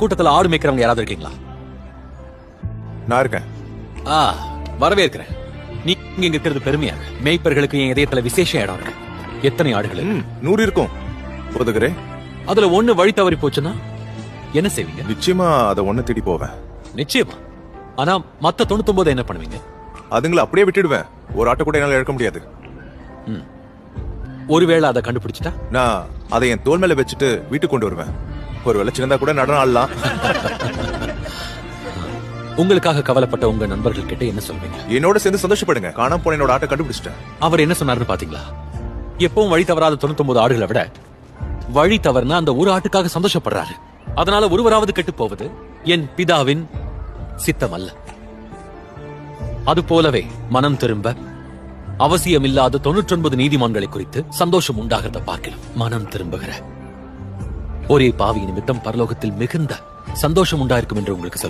கூட்டத்துல ஆடு மேய்க்கிறவங்க யாராவது இருக்கீங்களா? நான் இருக்கேன். வரவேற்கிறேன். நீங்க இங்க இருக்கிறது பெருமையாக. மேய்ப்பர்களுக்கு என் இதயத்துல விசேஷ இடம் இருக்கு. எத்தனை ஆடுகள்? 100 இருக்கும் போதுகிறே. அதுல ஒண்ணு வழி தவறி போச்சுன்னா என்ன செய்வீங்க? நிச்சயமா அதை ஒண்ணு தேடி போவேன். நிச்சயமா. ஆனா மத்த 99 என்ன பண்ணுவீங்க? அதுங்களை அப்படியே விட்டுடுவேன். ஒரு ஆட்டை கூட என்னால இழக்க முடியாது. ஒருவேளை அதை கண்டுபிடிச்சிட்டா நான் அதை என் தோல் மேல வச்சுட்டு வீட்டுக்கு கொண்டு வருவேன். ஒருவேளை சின்னதா கூட நடனம் ஆடலாம். உங்களுக்காக கவலைப்பட்ட உங்க நண்பர்கள் கிட்ட என்ன சொல்வீங்க? என்னோட சேர்ந்து சந்தோஷப்படுங்க. காணாம போன என்னோட ஆட்டை கண்டுபிடிச்சிட்டேன். அவர் என்ன சொன்னாருன்னு பாத்தீங்களா? எப்பவும் வழி தவறாத 99 ஆடுகளை விட வழி தவறுனா அந்த ஒரு ஆட்டுக்காக சந்தோஷப்படுறாரு. அதனால ஒருவராவது கெட்டு போவது என் பிதாவின் சித்தம் அல்ல. அது போலவே மனம் திரும்ப அவசியமில்லாத 99 நீதிமான்களை குறித்து சந்தோஷம் உண்டாகிறத பார்க்கலாம். மனம் திரும்புகிற ஒரே பாவி நிமித்தம் பரலோகத்தில் மிகுந்த சந்தோஷம் உண்டாயிருக்கும் என்று உங்களுக்கு சொல்லுகிறேன்.